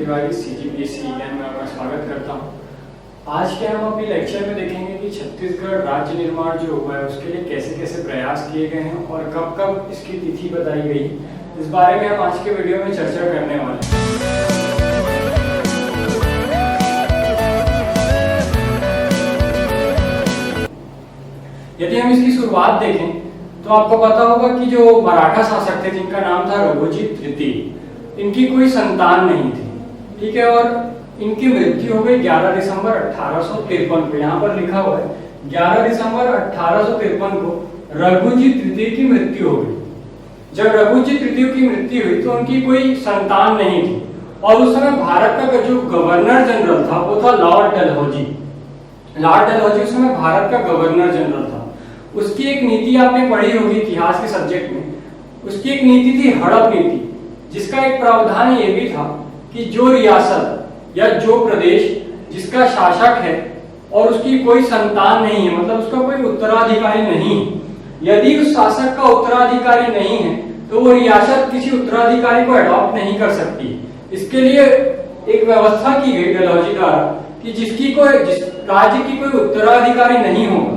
Tiwari CGPSC में आपका स्वागत करता हूं। आज के हम अपने लेक्चर में देखेंगे कि छत्तीसगढ़ राज्य निर्माण जो हुआ है उसके लिए कैसे कैसे प्रयास किए गए हैं और कब कब इसकी तिथि बताई गई, इस बारे में हम आज के वीडियो में चर्चा करने वाले हैं। यदि हम इसकी शुरुआत देखें तो आपको पता होगा कि जो मराठा शासक थे जिनका नाम था रघुजीत तृतीय, इनकी कोई संतान नहीं थी, ठीक है, और इनकी मृत्यु हो गई 11 दिसंबर 1853 को। यहाँ पर लिखा हुआ है 11 दिसंबर 1853 को रघुजीत तृतीय की मृत्यु हो गई। जब रघुजीत तृतीय की मृत्यु हुई तो उनकी कोई संतान नहीं थी और उस समय भारत का जो गवर्नर जनरल था वो था लॉर्ड डलहौजी। लॉर्ड डलहौजी उस समय भारत का गवर्नर जनरल था। उसकी एक नीति आपने पढ़ी होगी इतिहास के सब्जेक्ट में, उसकी एक नीति थी हड़प नीति, जिसका एक प्रावधान ये भी था कि जो रियासत या जो प्रदेश जिसका शासक है और उसकी कोई संतान नहीं है, मतलब उसका कोई उत्तराधिकारी नहीं, यदि उस शासक का उत्तराधिकारी नहीं है तो वो रियासत किसी उत्तराधिकारी को अडॉप्ट नहीं कर सकती। इसके लिए एक व्यवस्था की गई डलहौजी द्वारा कि जिस राज्य की कोई उत्तराधिकारी नहीं होगा,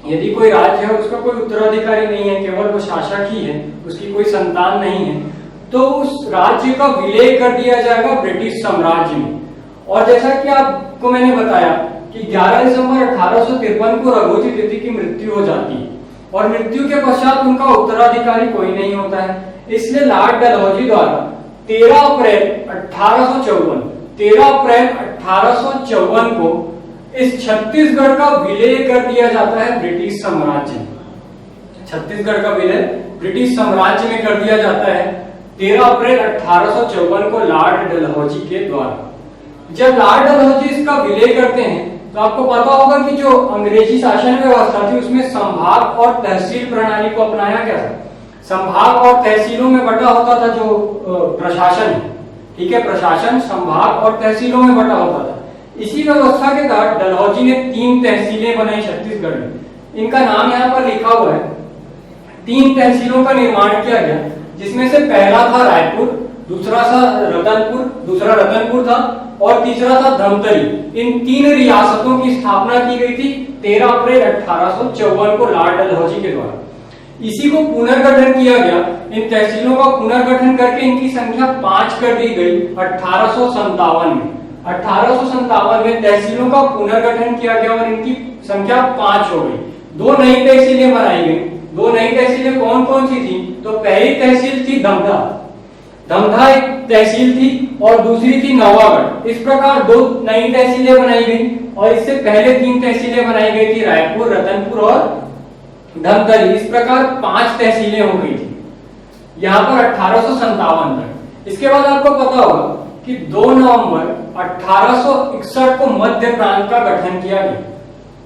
यदि कोई राज्य है उसका कोई उत्तराधिकारी नहीं है, केवल वो शासक ही है, उसकी कोई संतान नहीं है, तो उस राज्य का विलय कर दिया जाएगा ब्रिटिश साम्राज्य में। और जैसा कि आपको मैंने बताया कि 11 दिसंबर 1853 को रघुजीत तृतीय की मृत्यु हो जाती है और मृत्यु के पश्चात उनका उत्तराधिकारी कोई नहीं होता है। इसलिए लॉर्ड डलहौजी द्वारा 13 अप्रैल 1854 को इस छत्तीसगढ़ का विलय कर दिया जाता है ब्रिटिश साम्राज्य में। छत्तीसगढ़ का विलय ब्रिटिश साम्राज्य में कर दिया जाता है 13 अप्रैल 1854 को लॉर्ड डलहौजी के द्वारा। जब लॉर्ड डलहौजी इसका विलय करते हैं तो आपको पता होगा कि जो अंग्रेजी शासन व्यवस्था थी उसमें संभाग और तहसील प्रणाली को अपनाया गया था। संभाग और तहसीलों में बटा होता था जो प्रशासन, ठीक है, प्रशासन संभाग और तहसीलों में बटा होता था। इसी व्यवस्था के तहत डलहौजी ने 3 तहसीलें बनाई छत्तीसगढ़ में। इनका नाम यहाँ पर लिखा हुआ है। 3 तहसीलों का निर्माण किया गया, जिसमें से पहला था रायपुर, दूसरा रतनपुर था और तीसरा था धमतरी। इन 3 रियासतों की स्थापना की गई थी 13 अप्रैल 1854 को लॉर्ड डलहौजी के द्वारा। इसी को पुनर्गठन किया गया। इन तहसीलों का पुनर्गठन करके इनकी संख्या 5 कर दी गई 1857 में। 1857 में तहसीलों का पुनर्गठन किया गया और इनकी संख्या 5 हो गई। 2 नई तहसीलें बनाई गई। 2 नई तहसीलें कौन कौन सी थी? तो पहली तहसील थी दमधा एक तहसील थी और दूसरी थी नवागढ़। इस प्रकार 2 नई तहसीलें बनाई गई और इससे पहले 3 तहसीलें बनाई गई थी, रायपुर, रतनपुर और धमतरी। इस प्रकार 5 तहसीलें हो गई थी यहाँ पर 1857 तक। इसके बाद आपको पता होगा कि 2 नवंबर 1861 को मध्य प्रांत का गठन किया गया।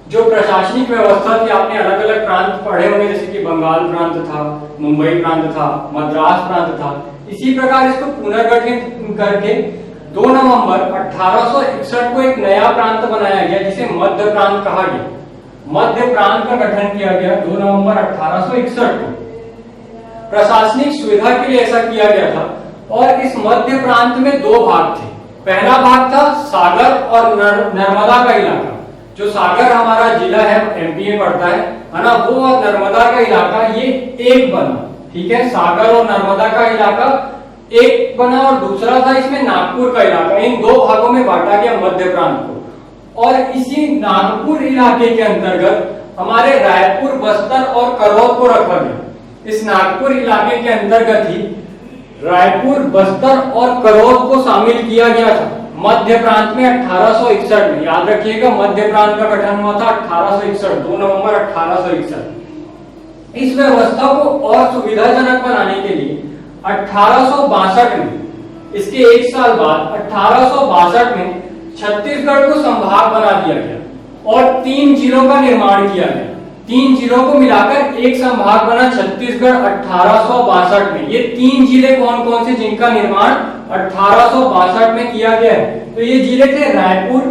जो प्रशासनिक व्यवस्था थी, आपने अलग अलग प्रांत पढ़े होंगे, जैसे कि बंगाल प्रांत था, मुंबई प्रांत था, मद्रास प्रांत था। इसी प्रकार इसको पुनर्गठित करके 2 नवंबर 1861 को एक नया प्रांत बनाया गया जिसे मध्य प्रांत कहा गया। मध्य प्रांत का गठन किया गया 2 नवंबर 1861 को। प्रशासनिक सुविधा के लिए ऐसा किया गया था और इस मध्य प्रांत में 2 भाग थे। पहला भाग था सागर और नर्मदा का इलाका। जो सागर हमारा जिला है, MP में पड़ता है ना, वो और नर्मदा का इलाका ये एक बना, ठीक है। सागर और नर्मदा का इलाका एक बना और दूसरा था इसमें नागपुर का इलाका। इन 2 भागों में बांटा गया मध्य प्रांत को। और इसी नागपुर इलाके के अंतर्गत हमारे रायपुर, बस्तर और करौद को रखा गया। इस नागपुर इलाके के अंतर्गत ही रायपुर, बस्तर और करौद को शामिल किया गया था मध्य प्रांत में 1861 में। याद रखिएगा, मध्य प्रांत का गठन हुआ था 1861, 2 नवंबर 1861। इस व्यवस्था को और सुविधाजनक बनाने के लिए 1862 में, इसके 1 साल बाद 1862 में छत्तीसगढ़ को संभाग बना दिया गया और 3 जिलों का निर्माण किया गया। 3 जिलों को मिलाकर एक संभाग बना छत्तीसगढ़ 1862 में। ये 3 जिले कौन कौन से जिनका निर्माण 1862 में किया गया है? तो ये जिले थे रायपुर,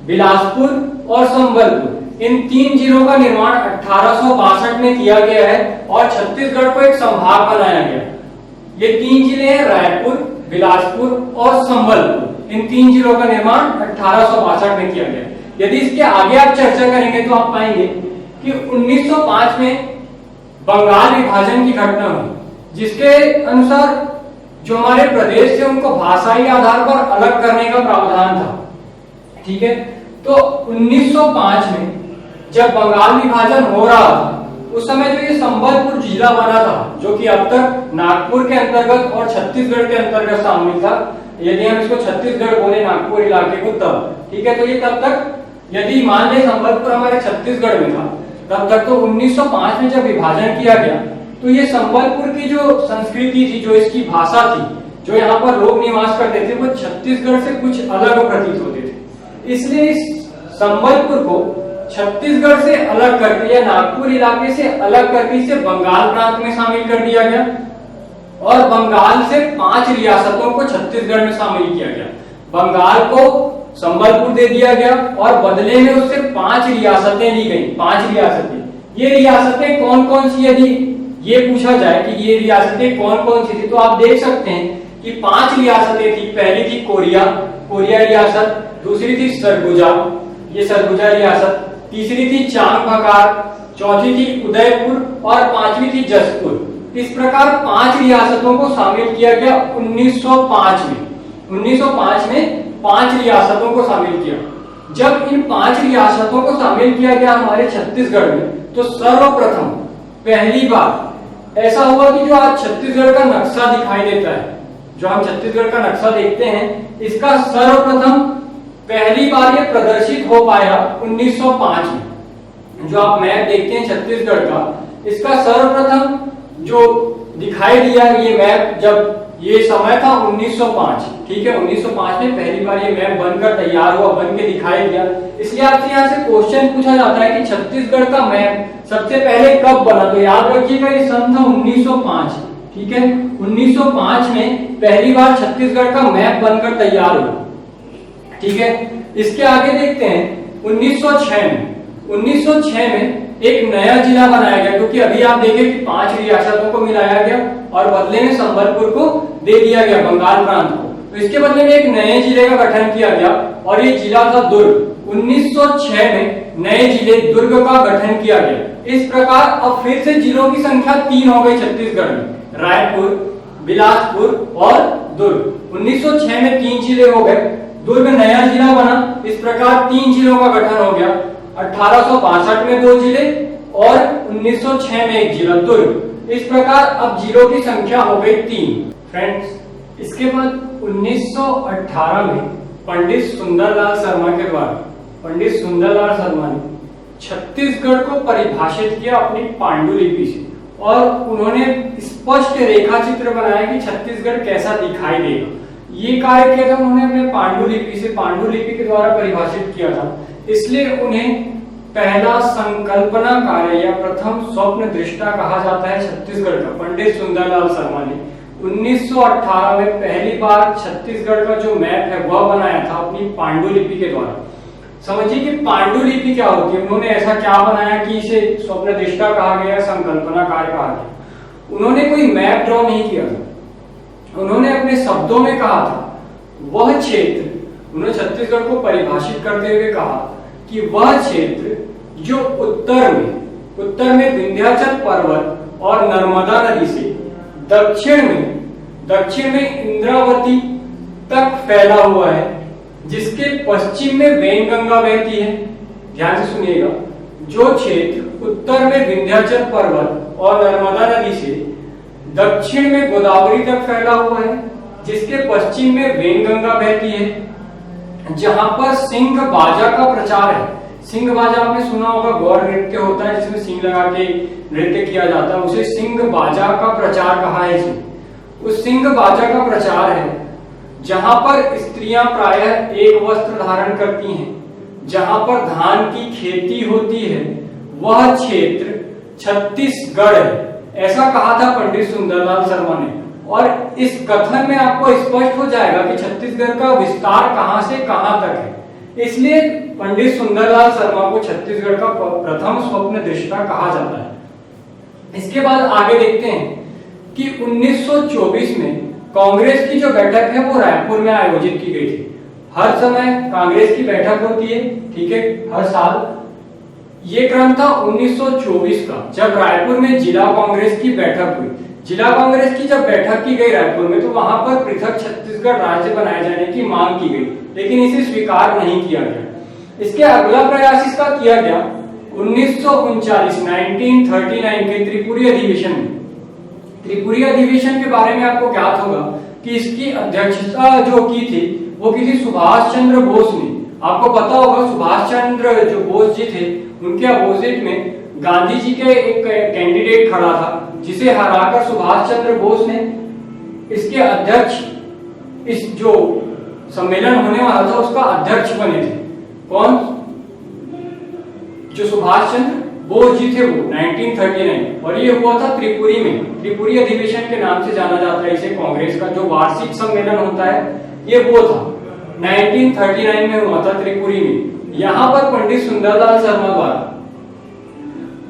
बिलासपुर और संबलपुर। इन 3 जिलों का निर्माण 1862 में किया गया है और छत्तीसगढ़ को एक संभाग बनाया गया। ये 3 जिले हैं रायपुर, बिलासपुर और संबलपुर, इन 3 जिलों का निर्माण 1862 में किया गया। यदि इसके आगे आप चर्चा करेंगे तो आप पाएंगे कि 1905 में बंगाल विभाजन की घटना हुई, जिसके अनुसार जो हमारे प्रदेश थे उनको भाषाई आधार पर अलग करने का प्रावधान था। ठीक है, तो 1905 में जब बंगाल विभाजन हो रहा था, उस समय जो ये संबलपुर जिला बना था, जो कि अब तक नागपुर के अंतर्गत और छत्तीसगढ़ के अंतर्गत शामिल था, यदि हम इसको छत्तीसगढ़ बोले नागपुर इलाके को तब, ठीक है, तो ये तब तक, यदि मान ले संबलपुर हमारे छत्तीसगढ़ में था तब तक, तो 1905 में जब विभाजन किया गया तो ये संबलपुर की जो संस्कृति थी, जो इसकी भाषा थी, जो यहाँ पर लोग निवास करते थे, वो छत्तीसगढ़ से कुछ अलग प्रतीत होते थे। इसलिए इस संबलपुर को छत्तीसगढ़ से अलग करके या नागपुर इलाके से अलग करके इसे बंगाल प्रांत में शामिल कर दिया गया और बंगाल से 5 रियासतों को छत्तीसगढ़ में शामिल किया गया। बंगाल को संबलपुर दे दिया गया और बदले में उससे 5 रियासतें ली गई। 5 रियासतें, ये रियासतें कौन कौन सी, यदि ये पूछा जाए कि ये रियासतें कौन कौन सी थी, तो आप देख सकते हैं कि 5 रियासतें थी। पहली थी कोरिया, कोरिया रियासत, दूसरी थी सरगुजा, ये सरगुजा रियासत, तीसरी थी चांगभकार, चौथी थी उदयपुर और 5वीं थी जसपुर। इस प्रकार 5 रियासतों को शामिल किया गया 1905 में। 1905 में 5 रियासतों को शामिल किया। जब इन 5 रियासतों को शामिल किया गया हमारे छत्तीसगढ़ में, तो सर्वप्रथम पहली बार ऐसा हुआ कि जो आज छत्तीसगढ़ का नक्शा दिखाई देता है, जो हम छत्तीसगढ़ का नक्शा देखते हैं, इसका सर्वप्रथम पहली बार ये प्रदर्शित हो पाया 1905 में। जो आप मैप देखते हैं छत्तीसगढ़ का, इसका सर्वप्रथम जो दिखाई दिया ये मैप, जब ये समय था 1905, ठीक है, 1905 में पहली बार ये मैप बनकर तैयार हुआ, बन के दिखाई दिया। इसलिए आपसे यहाँ से क्वेश्चन पूछा जाता है कि छत्तीसगढ़ का मैप सबसे पहले कब बना, तो याद रखिएगा ये सन था 1905, ठीक है, 1905 में पहली बार छत्तीसगढ़ का मैप बनकर तैयार हुआ। ठीक है, इसके आगे देखते हैं 1906 में। 1906 में एक नया जिला बनाया गया, क्योंकि अभी आप देखें कि 5 रियासतों को मिलाया गया और बदले में संबलपुर को दे दिया गया, बंगाल प्रांत को। तो इसके बदले में एक नए जिले का गठन किया गया और ये जिला था दुर्ग। 1906 में नए जिले दुर्ग का गठन किया गया। इस प्रकार अब फिर से जिलों की संख्या 3 हो गई छत्तीसगढ़ में, रायपुर, बिलासपुर और दुर्ग। 1906 में 3 जिले हो गए, दुर्ग नया जिला बना। इस प्रकार 3 जिलों का गठन हो गया। 1862 में 2 जिले और 1906 में 1 जिला दुर्ग। इस प्रकार अब जिलों की संख्या हो गई 3। फ्रेंड्स, इसके बाद 1918 में पंडित सुंदरलाल शर्मा के द्वारा, पंडित सुंदरलाल शर्मा ने छत्तीसगढ़ को परिभाषित किया अपनी पांडुलिपि से और उन्होंने स्पष्ट रेखा चित्र बनाया कि छत्तीसगढ़ कैसा दिखाई देगा। ये कार्य किया था उन्होंने अपने पांडुलिपि से, पांडुलिपि के द्वारा परिभाषित किया था। इसलिए उन्हें पहला संकल्पना कार्य या प्रथम स्वप्न दृष्टा कहा जाता है छत्तीसगढ़ का। पंडित सुंदरलाल शर्मा ने 1918 में पहली बार छत्तीसगढ़ का जो मैप है वह बनाया था अपनी पांडुलिपि के द्वारा। समझिए कि पांडुलिपि क्या होती है, उन्होंने ऐसा क्या बनाया कि इसे स्वप्न दृष्टा कहा गया, संकल्पना कार्य कहा गया। उन्होंने कोई मैप ड्रॉ नहीं किया था, उन्होंने अपने शब्दों में कहा था वह क्षेत्र, उन्होंने छत्तीसगढ़ को परिभाषित करते हुए कहा कि वह क्षेत्र जो उत्तर में विंध्याचल पर्वत और नर्मदा नदी से दक्षिण में इंद्रावती तक फैला हुआ है, जिसके पश्चिम में वैनगंगा बहती है। ध्यान से सुनिएगा, जो क्षेत्र उत्तर में विंध्याचल पर्वत और नर्मदा नदी से दक्षिण में गोदावरी तक फैला हुआ है, जिसके पश्चिम में वैनगंगा बहती है, जहां पर सिंह बाजा का प्रचार है। सिंह बाजा आपने सुना होगा, गौर नृत्य होता है जिसमें सिंह लगा के नृत्य किया जाता है, उसे सिंह बाजा का प्रचार कहा है। इसे उस सिंह बाजा का प्रचार है जहां पर स्त्रियां प्रायः एक वस्त्र धारण करती हैं, जहां पर धान की खेती होती है, वह क्षेत्र छत्तीसगढ़ है, ऐसा कहा था पंडित सुंदरलाल शर्मा ने। और इस कथन में आपको स्पष्ट हो जाएगा कि छत्तीसगढ़ का विस्तार कहां से कहां तक है। इसलिए पंडित सुंदरलाल शर्मा को छत्तीसगढ़ का प्रथम स्वप्न दृष्टा कहा जाता है। इसके बाद आगे देखते हैं कि 1924 में कांग्रेस की जो बैठक है वो रायपुर में आयोजित की गई थी। हर समय कांग्रेस की बैठक होती है, ठीक है, हर साल। ये क्रम था 1924 का, जब रायपुर में जिला कांग्रेस की बैठक हुई। जिला कांग्रेस की जब बैठक की गई रायपुर में, तो वहां पर पृथक छत्तीसगढ़ राज्य बनाए जाने की मांग की गई, लेकिन इसे स्वीकार नहीं किया गया। इसके अगला प्रयास इसका किया गया 1939 के त्रिपुरी अधिवेशन में। त्रिपुरी अधिवेशन के बारे में आपको ज्ञात होगा कि इसकी अध्यक्षता जो की थी वो की थी सुभाष चंद्र बोस ने। आपको पता होगा सुभाष चंद्र जो बोस जी थे, उनके अपोजिट में गांधी जी के एक कैंडिडेट खड़ा था, जिसे हराकर सुभाष चंद्र बोस ने इसके अध्यक्ष, इस जो सम्मेलन होने वाला था उसका अध्यक्ष बने थे। कौन? जो सुभाष चंद्र बोस जी थे वो 1939, और ये हुआ था त्रिपुरी में। त्रिपुरी अधिवेशन के नाम से जाना जाता है इसे। कांग्रेस का जो वार्षिक सम्मेलन होता है ये वो था 1939 में हुआ था त्रिपुरी में। यहाँ पर पंडित सुंदरलाल शर्मा द्वारा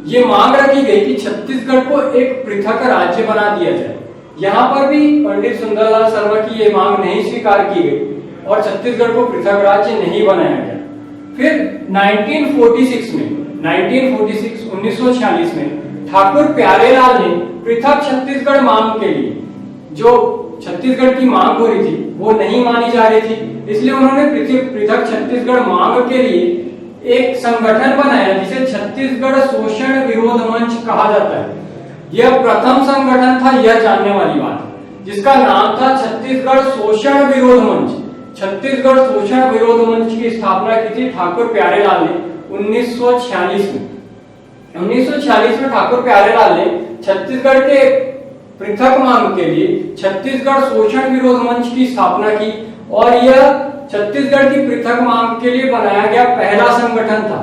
ये मांग रखी गई कि छत्तीसगढ़ को एक पृथक राज्य बना दिया जाए। यहाँ पर भी पंडित सुंदरलाल शर्मा की ये मांग नहीं स्वीकार की गई और छत्तीसगढ़ को पृथक राज्य नहीं बनाया गया। फिर 1946 में 1946 में ठाकुर प्यारेलाल ने पृथक छत्तीसगढ़ मांग के लिए, जो छत्तीसगढ़ की मांग हो रही थी वो नहीं मानी जा रही थी, इसलिए उन्होंने पृथक छत्तीसगढ़ मांग के लिए एक संगठन बनाया जिसे छत्तीसगढ़ शोषण विरोध मंच कहा जाता है। यह प्रथम संगठन था, यह जानने वाली बात, जिसका नाम था छत्तीसगढ़ शोषण विरोध मंच। छत्तीसगढ़ शोषण विरोध मंच की स्थापना की थी ठाकुर प्यारेलाल ने 1946 में। 1946 में ठाकुर प्यारेलाल ने छत्तीसगढ़ के पृथक मांग के लिए छत्तीसगढ़ शोषण विरोध मंच की स्थापना की, और यह छत्तीसगढ़ की पृथक मांग के लिए बनाया गया पहला संगठन था,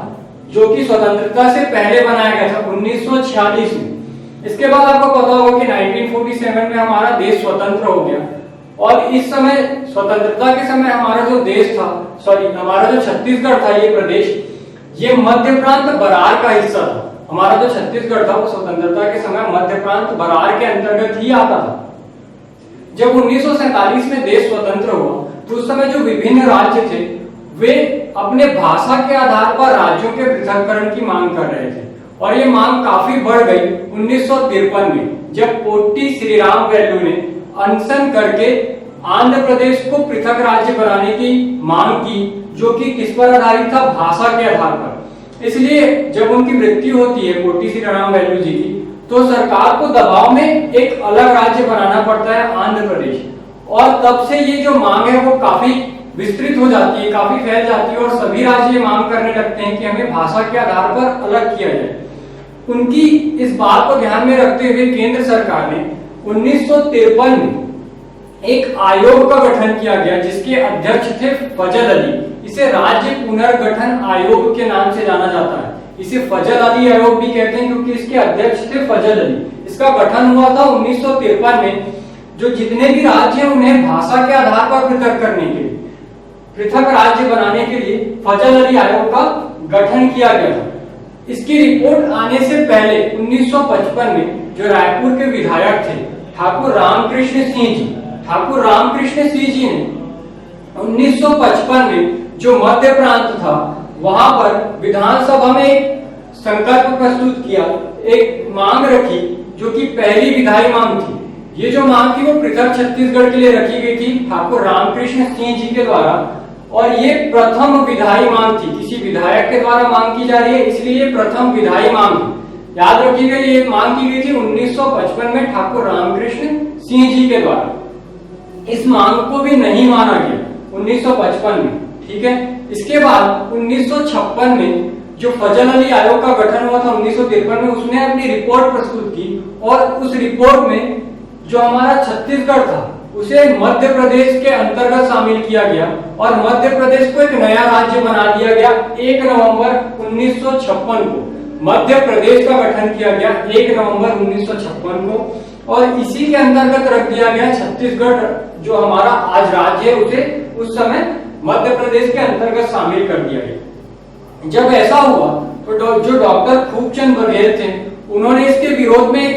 जो कि स्वतंत्रता से पहले बनाया गया था 1946 में। इसके बाद आपको पता होगा कि 1947 में हमारा देश स्वतंत्र हो गया, और इस समय स्वतंत्रता के समय हमारा जो देश था, हमारा जो छत्तीसगढ़ था, ये प्रदेश, ये मध्य प्रांत बरार का हिस्सा था। हमारा जो छत्तीसगढ़ था वो स्वतंत्रता के समय मध्य प्रांत बरार के अंतर्गत ही आता था। जब 1947 में देश स्वतंत्र हुआ तो उस समय जो विभिन्न राज्य थे वे अपने भाषा के आधार पर राज्यों के पृथक्करण की मांग कर रहे थे, और ये मांग काफी बढ़ गई 1953 में, जब पोट्टी श्रीराम वेल्लू ने अनशन करके आंध्र प्रदेश को पृथक राज्य बनाने की मांग की, जो कि किस पर आधारित था? भाषा के आधार पर। इसलिए जब उनकी मृत्यु होती है पोट्टी श्रीराम वेल्लू जी की, तो सरकार को दबाव में एक अलग राज्य बनाना पड़ता है, आंध्र प्रदेश। और तब से ये जो मांग है वो काफी विस्तृत हो जाती है, काफी फैल जाती है, और सभी राज्य मांग करने लगते हैं कि हमें भाषा के आधार पर अलग किया जाए। उनकी इस बात को ध्यान में रखते हुए केंद्र सरकार ने 1953 में एक आयोग का गठन किया गया, जिसके अध्यक्ष थे फजल अली। इसे राज्य पुनर्गठन आयोग के नाम से जाना जाता है। इसे फजल अली आयोग भी कहते हैं क्योंकि इसके अध्यक्ष थे फजल अली। इसका गठन हुआ था 1953 में। जो जितने भी राज्य हैं उन्हें भाषा के आधार पर पृथक करने के लिए, पृथक राज्य बनाने के लिए फजल अली आयोग का गठन किया गया था। इसकी रिपोर्ट आने से पहले 1955 में जो रायपुर के विधायक थे ठाकुर रामकृष्ण सिंह जी ने 1955 में जो मध्य प्रांत था वहां पर विधानसभा में एक संकल्प प्रस्तुत किया, एक मांग रखी, जो कि पहली विधायी मांग थी। ये जो मांग थी वो पृथक छत्तीसगढ़ के लिए रखी गई थी ठाकुर रामकृष्ण सिंह जी के द्वारा, और ये प्रथम विधायी मांग थी। किसी विधायक के द्वारा मांग की जा रही है, इसलिए ये प्रथम विधायी मांग थी। याद रखिएगा, ये मांग की गई थी 1955 में ठाकुर रामकृष्ण सिंह जी के द्वारा। इस मांग को भी नहीं माना गया 1955 में, ठीक है। इसके बाद 1956 में जो फजल अली आयोग का गठन हुआ था 1953 में, उसने अपनी रिपोर्ट प्रस्तुत की, और उस रिपोर्ट में जो हमारा छत्तीसगढ़ था उसे मध्य प्रदेश के अंतर्गत शामिल किया गया, और मध्य प्रदेश को एक नया राज्य बना दिया गया 1 नवंबर 1956 को। मध्य प्रदेश का गठन किया गया 1 नवंबर 1956 को, और इसी के अंतर्गत रख दिया गया छत्तीसगढ़, जो हमारा आज राज्य है, उसे उस समय मध्य प्रदेश के अंतर्गत शामिल कर दिया गया। जब ऐसा हुआ तो जो डॉक्टर खूबचंद बघेल थे, उन्होंने इसके विरोध में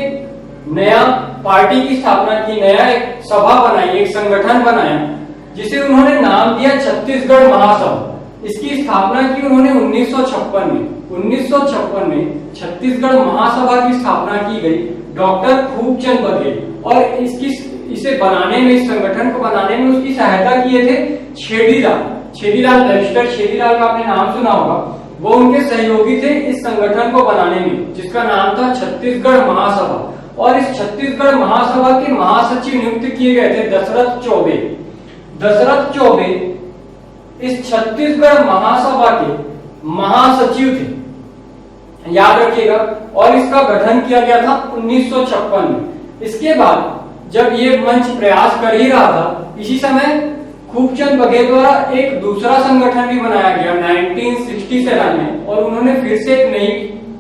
नया पार्टी की स्थापना की, नया एक सभा बनाई, एक संगठन बनाया जिसे उन्होंने नाम दिया छत्तीसगढ़ महासभा। इसकी स्थापना की उन्होंने 1956 में। 1956 में छत्तीसगढ़ महासभा की स्थापना की गई डॉक्टर खूबचंद बघेल, और इसे बनाने में, इस संगठन को बनाने में उसकी सहायता किए थे छेदीलाल बैरिस्टर छेदीलाल का आपने नाम सुना होगा। वो उनके सहयोगी थे इस संगठन को बनाने में, जिसका नाम था छत्तीसगढ़ महासभा। और इस छत्तीसगढ़ महासभा के महासचिव नियुक्त किए गए थे दशरथ चौबे। दशरथ चौबे इस छत्तीसगढ़ महासभा के महासचिव थे, याद रखिएगा। और इसका गठन किया गया था 1956 में। इसके बाद जब ये मंच प्रयास कर ही रहा था, इसी समय खूबचंद बघेल द्वारा एक दूसरा संगठन भी बनाया गया 1967 में, और उन्होंने फिर से एक नई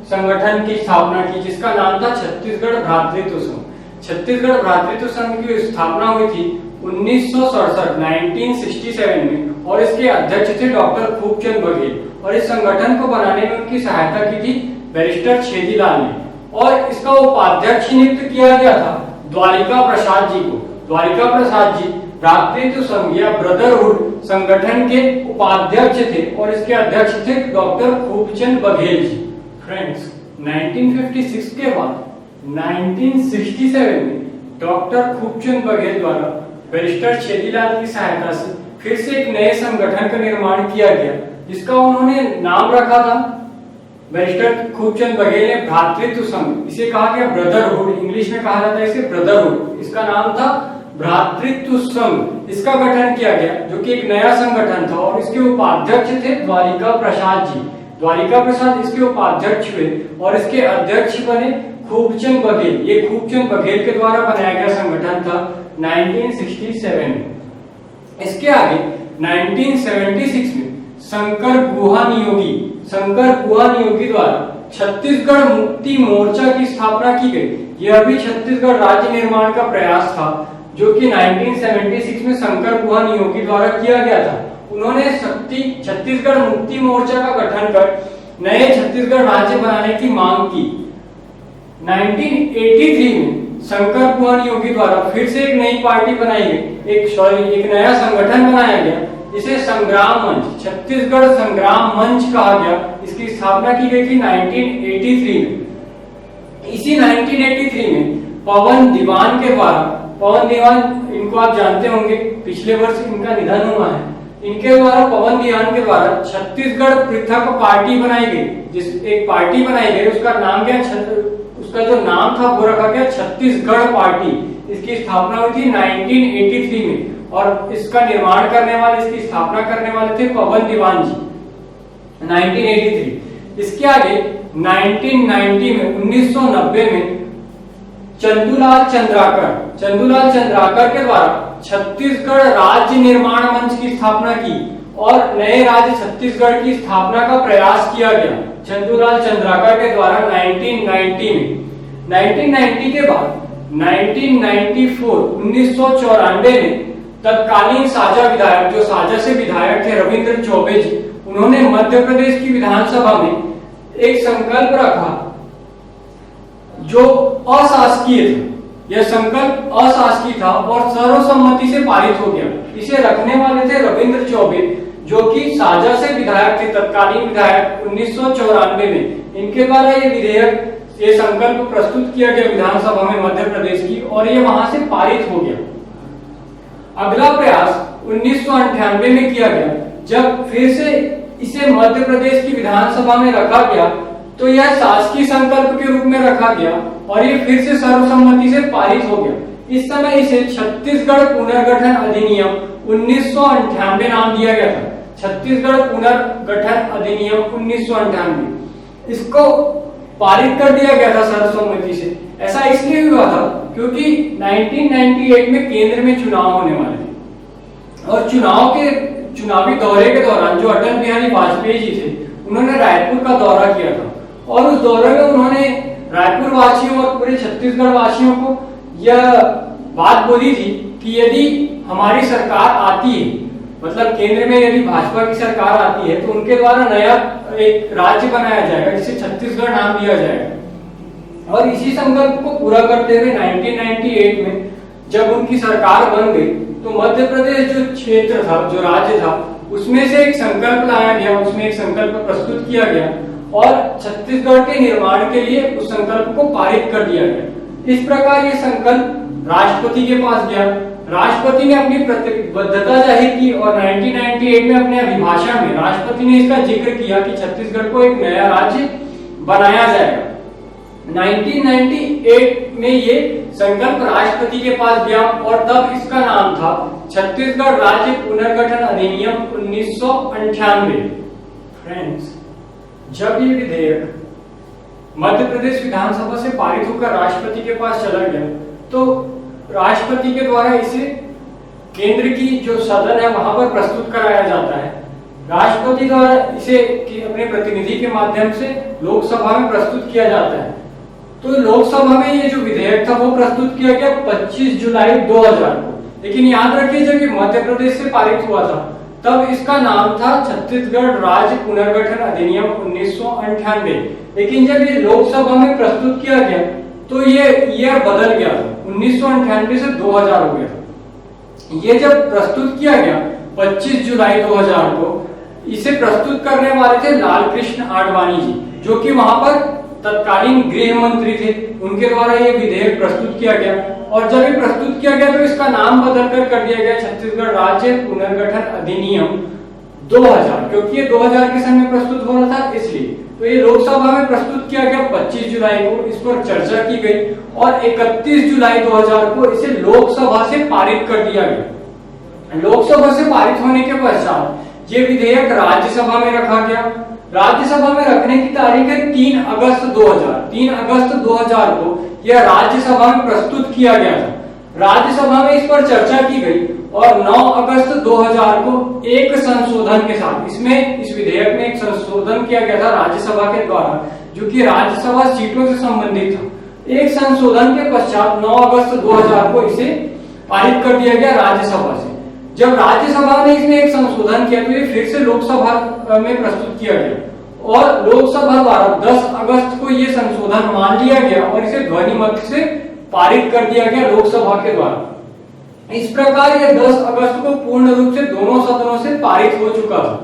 संगठन की स्थापना की जिसका नाम था छत्तीसगढ़ भ्रातृत्व संघ। छत्तीसगढ़ भ्रातृत्व संघ की स्थापना हुई थी 1967 में, और इसके अध्यक्ष थे डॉक्टर खूबचंद बघेल। और इस संगठन को बनाने में उनकी सहायता की थी बैरिस्टर छेदीलाल ने, और इसका उपाध्यक्ष नियुक्त किया गया था द्वारिका प्रसाद जी को। द्वारिका प्रसाद जी भ्रातृत्व संघ या ब्रदरहुड संगठन के उपाध्यक्ष थे, और इसके अध्यक्ष थे डॉक्टर खूबचंद बघेल जी। फ्रेंड्स, 1956 के बाद 1967 में डॉक्टर खूबचंद बघेल द्वारा बैरिस्टर छेदीलाल की सहायता से फिर से एक नए संगठन का निर्माण किया गया, जिसका उन्होंने नाम रखा था, बैरिस्टर खूबचंद बघेल ने, भ्रातृत्व संघ। इसे कहा गया ब्रदरहुड, इंग्लिश में कहा जाता है इसे ब्रदरहुड। इसका नाम था भ्रातृत्व संघ। इसका गठन किया गया, जो कि एक नया संगठन था, और इसके उपाध्यक्ष थे द्वारिका प्रसाद जी। द्वारिका प्रसाद इसके उपाध्यक्ष हुए, और इसके अध्यक्ष बने खूबचंद बघेल। ये खूबचंद बघेल के द्वारा बनाया गया संगठन था 1967 में। इसके आगे 1976 में शंकर गुहा नियोगी द्वारा छत्तीसगढ़ मुक्ति मोर्चा की स्थापना की गई। यह भी छत्तीसगढ़ राज्य निर्माण का प्रयास था, जो कि 1976 में शंकर गुहा नियोगी द्वारा किया गया था। उन्होंने छत्तीसगढ़ मुक्ति मोर्चा का गठन कर नए छत्तीसगढ़ राज्य बनाने की मांग की। 1983 में शंकर गुहा नियोगी द्वारा फिर से एक नई पार्टी बनाई गई, एक नया संगठन बनाया गया, जिसे संग्राम मंच, छत्तीसगढ़ संग्राम मंच कहा गया। इसकी स्थापना की गई थी 1983 में। इसी 1983 में पवन दीवान के द्वारा, पवन दीवान इनको आप जानते होंगे, पिछले वर्ष इनका निधन हुआ है। इनके द्वारा, पवन दीवान के द्वारा छत्तीसगढ़ पृथक पार्टी बनाई गई। एक पार्टी बनाई गई, उसका जो नाम था वो रखा गया छत्तीसगढ़ पार्टी। इसकी स्थापना हुई थी 1983 में, और इसका निर्माण करने वाले, इसकी स्थापना करने वाले थे पवन दीवान जी, 1983। इसके आगे 1990 में, 1990 में चंदूलाल चंद्राकर के द्वारा छत्तीसगढ़ राज्य निर्माण मंच की स्थापना की, और नए राज्य छत्तीसगढ़ की स्थापना का प्रयास किया गया चंदूलाल चंद्राकर के द्वारा 1990 में। 1990 के बाद 1994 में तत्कालीन साजा विधायक, जो साजा से विधायक थे रविंद्र चौबे जी, उन्होंने मध्य प्रदेश की विधानसभा में एक संकल्प रखा जो अशासकीय था। यह संकल्प अशासकीय था और सर्वसम्मति से पारित हो गया। इसे रखने वाले थे रविंद्र चौबे, जो कि साजा से विधायक थे, तत्कालीन विधायक 1994 में। इनके द्वारा ये विधेयक, ये संकल्प प्रस्तुत किया गया विधानसभा में मध्य प्रदेश की, और ये वहां से पारित हो गया। अगला प्रयास 1998 में किया गया, जब फिर से इसे मध्य प्रदेश की विधानसभा में रखा गया, तो यह शासकीय संकल्प के रूप में रखा गया, और ये फिर से सर्वसम्मति से पारित हो गया। इस समय इसे छत्तीसगढ़ पुनर्गठन अधिनियम 1998 नाम दिया गया था। छत्तीसगढ़ पुनर्गठन अधिनियम 1998, इसको पारित कर दिया गया था सर्वसम्मति से। ऐसा इसलिए हुआ था क्योंकि 1998 में केंद्र में चुनाव होने वाले थे, और चुनावी दौरे के दौरान जो अटल बिहारी वाजपेयी जी थे, उन्होंने रायपुर का दौरा किया था, और उस दौरे में उन्होंने रायपुर वासियों और पूरे छत्तीसगढ़ वासियों को यह बात बोली थी कि यदि हमारी सरकार आती है, मतलब केंद्र में यदि भाजपा की सरकार आती है, तो उनके द्वारा नया एक राज्य बनाया जाएगा जिसे छत्तीसगढ़ नाम दिया जाएगा। और इसी संकल्प को पूरा करते हुए 1998 में जब उनकी सरकार बन गई तो मध्य प्रदेश जो क्षेत्र था, जो राज्य था, उसमें से एक संकल्प लाया गया, उसमें एक संकल्प प्रस्तुत किया गया और छत्तीसगढ़ के निर्माण के लिए उस संकल्प को पारित कर दिया गया। इस प्रकार ये संकल्प राष्ट्रपति के पास गया। राष्ट्रपति ने अपनी प्रतिबद्धता जाहिर की और 1998 में अपने अभिभाषण में राष्ट्रपति ने इसका जिक्र किया कि छत्तीसगढ़ को एक नया राज्य बनाया जाएगा। 1998 में ये संकल्प राष्ट्रपति के पास गया और तब इसका नाम था छत्तीसगढ़ राज्य पुनर्गठन अधिनियम 1998। फ्रेंड्स, जब ये विधेयक मध्य प्रदेश विधानसभा से पारित होकर राष्ट्रपति के पास चला गया तो राष्ट्रपति के द्वारा इसे केंद्र की जो सदन है वहां पर प्रस्तुत कराया जाता है। राष्ट्रपति द्वारा इसे अपने प्रतिनिधि के माध्यम से लोकसभा में प्रस्तुत किया जाता है। तो लोकसभा में ये जो विधेयक था वो प्रस्तुत किया गया 25 जुलाई 2000 को। लेकिन याद रखिए जब ये मध्य प्रदेश से पारित हुआ था तब इसका नाम था छत्तीसगढ़ राज्य पुनर्गठन अधिनियम 1998। लेकिन जब ये लोकसभा में प्रस्तुत किया गया तो ये ईयर बदल गया था, 1998 से 2000 हो गया। ये जब प्रस्तुत किया गया 25 जुलाई 2000 को, इसे प्रस्तुत करने वाले थे लाल कृष्ण आडवाणी जी, जो कि वहां पर तत्कालीन गृह मंत्री थे। उनके द्वारा ये विधेयक प्रस्तुत किया गया और जब ये प्रस्तुत किया गया तो इसका नाम बदलकर कर दिया गया छत्तीसगढ़ राज्य पुनर्गठन अधिनियम 2000, क्योंकि ये 2000 के समय प्रस्तुत हो रहा था इसलिए। तो ये लोकसभा में प्रस्तुत किया गया 25 जुलाई को, इस पर चर्चा की गई और 31 जुलाई 2000 को इसे लोकसभा से पारित कर दिया गया। लोकसभा से पारित होने के पश्चात ये विधेयक राज्यसभा में रखा गया। राज्यसभा में रखने की तारीख है 3 अगस्त 2000। 3 अगस्त 2000 को यह राज्यसभा में प्रस्तुत किया गया था। राज्यसभा में इस पर चर्चा की गई और 9 अगस्त 2000 को एक संशोधन के साथ इस विधेयक में एक संशोधन किया गया था राज्यसभा के द्वारा, जो कि राज्यसभा सीटों से संबंधित था। एक संशोधन के पश्चात 9 अगस्त 2000 को इसे पारित कर दिया गया राज्यसभा से। जब राज्यसभा ने इसमें एक संशोधन किया तो ये फिर से लोकसभा में प्रस्तुत किया गया और लोकसभा द्वारा 10 अगस्त को ये संशोधन मान लिया गया और इसे ध्वनि मत से पारित कर दिया गया लोकसभा के द्वारा। इस प्रकार ये 10 अगस्त को पूर्ण रूप से दोनों सदनों से पारित हो चुका था।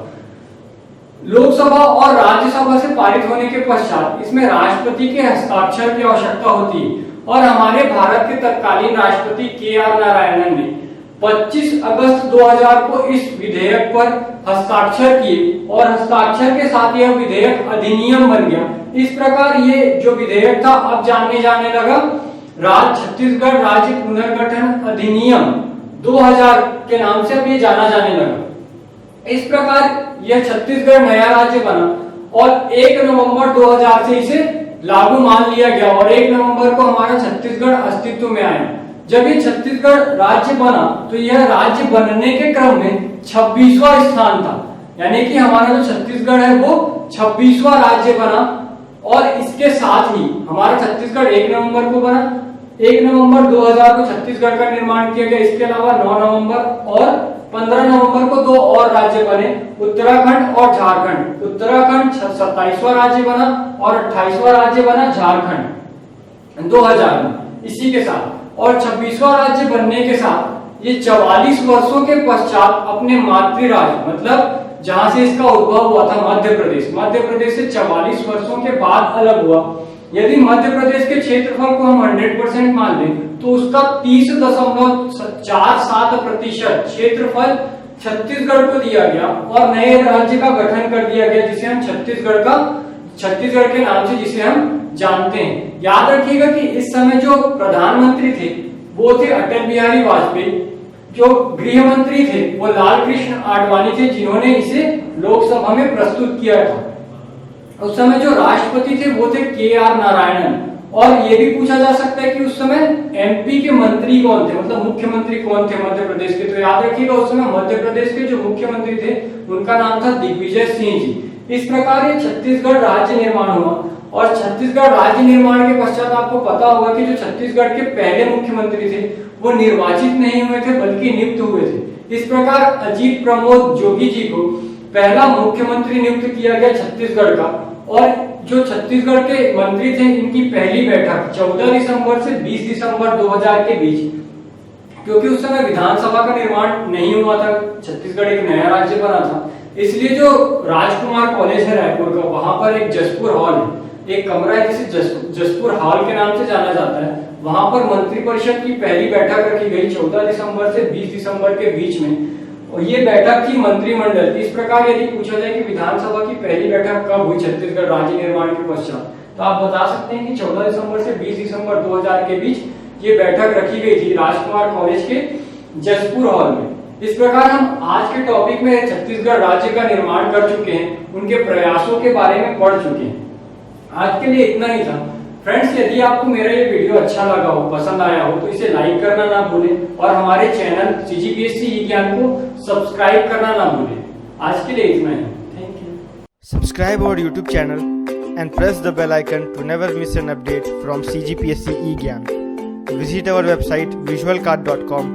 लोकसभा और राज्यसभा से पारित होने के पश्चात इसमें राष्ट्रपति के हस्ताक्षर की आवश्यकता होती है और हमारे भारत के तत्कालीन राष्ट्रपति के.आर. नारायणन ने 25 अगस्त 2000 को इस विधेयक पर हस्ताक्षर किए और हस्ताक्षर के साथ यह विधेयक अधिनियम बन गया। इस प्रकार ये जो विधेयक था अब जाने लगा छत्तीसगढ़ राज्य पुनर्गठन अधिनियम 2000 के नाम से अब ये जाना जाने लगा। इस प्रकार यह छत्तीसगढ़ नया राज्य बना और 1 नवंबर 2000 से इसे लागू मान लिया गया और 1 नवंबर को हमारा छत्तीसगढ़ अस्तित्व में आया। जब ये छत्तीसगढ़ राज्य बना तो यह राज्य बनने के क्रम में 26वां स्थान था, यानी कि हमारा जो छत्तीसगढ़ है वो 26वां राज्य बना। और इसके साथ ही हमारा छत्तीसगढ़ 1 नवंबर को बना। 1 नवंबर 2000 को छत्तीसगढ़ का निर्माण किया गया। इसके अलावा 9 नवंबर और 15 नवंबर को 2 और राज्य बने, उत्तराखंड और झारखंड। उत्तराखंड 27वां राज्य बना और 28वां राज्य बना झारखंड 2000 में। इसी के साथ और 26वां राज्य बनने के साथ ये 44 वर्षों के पश्चात अपने मातृ राज्य मतलब जहां से इसका उद्भव हुआ था मध्य प्रदेश से 44 वर्षों के बाद अलग हुआ। यदि मध्य प्रदेश के क्षेत्रफल को हम 100% मान लें तो उसका 30.47% क्षेत्रफल छत्तीसगढ़ को दिया गया और नए राज्य का गठन कर दिया गया जिसे हम छत्तीसगढ़ के नाम से जिसे हम जानते हैं। याद रखिएगा कि इस समय जो प्रधानमंत्री थे वो थे अटल बिहारी वाजपेयी, जो गृह मंत्री थे वो लाल कृष्ण आडवाणी थे जिन्होंने इसे लोकसभा में प्रस्तुत किया था। उस समय जो राष्ट्रपति थे वो थे के.आर. नारायणन। और ये भी पूछा जा सकता है कि उस समय एमपी के मंत्री कौन थे, मतलब मुख्यमंत्री कौन थे मध्य प्रदेश के। तो याद रखिएगा उस समय मध्य प्रदेश के जो मुख्यमंत्री थे उनका नाम था दिग्विजय सिंह जी। इस प्रकार ये छत्तीसगढ़ राज्य निर्माण हुआ और छत्तीसगढ़ राज्य निर्माण के पश्चात आपको पता होगा कि जो छत्तीसगढ़ के पहले मुख्यमंत्री थे वो निर्वाचित नहीं हुए थे बल्कि नियुक्त हुए थे। इस प्रकार अजीत प्रमोद जोगी जी को पहला मुख्यमंत्री नियुक्त किया गया छत्तीसगढ़ का और जो छत्तीसगढ़ के मंत्री थे इनकी पहली बैठक 14 दिसंबर से 20 दिसंबर 2000 के बीच, क्योंकि उस समय विधानसभा का निर्माण नहीं हुआ था, छत्तीसगढ़ एक नया राज्य बना था, इसलिए जो राजकुमार कॉलेज है रायपुर का, वहां पर एक जसपुर हॉल है, एक कमरा है जिसे जसपुर हॉल के नाम से जाना जाता है। वहां पर मंत्रिपरिषद की पहली बैठक रखी गई 14 दिसंबर से 20 दिसंबर के बीच में, और ये बैठक थी मंत्रिमंडल। इस प्रकार यदि पूछा जाए कि विधानसभा की पहली बैठक कब हुई छत्तीसगढ़ राज्य निर्माण के पश्चात, तो आप बता सकते हैं कि 14 दिसंबर से 20 दिसंबर 2000 के बीच ये बैठक रखी गई थी राजकुमार कॉलेज के जसपुर हॉल में। इस प्रकार हम आज के टॉपिक में छत्तीसगढ़ राज्य का निर्माण कर चुके हैं, उनके प्रयासों के बारे में पढ़ चुके हैं। आज के लिए इतना ही था फ्रेंड्स। यदि आपको मेरा ये वीडियो अच्छा लगा हो, पसंद आया हो, तो इसे लाइक करना ना भूलें और हमारे चैनल CGPSC ई-ज्ञान को सब्सक्राइब करना ना भूलें। आज के लिए इतना ही, thank you. Subscribe our YouTube channel and press the bell icon to never miss an update from CGPSC e-Gyan. Visit our website visualcard.com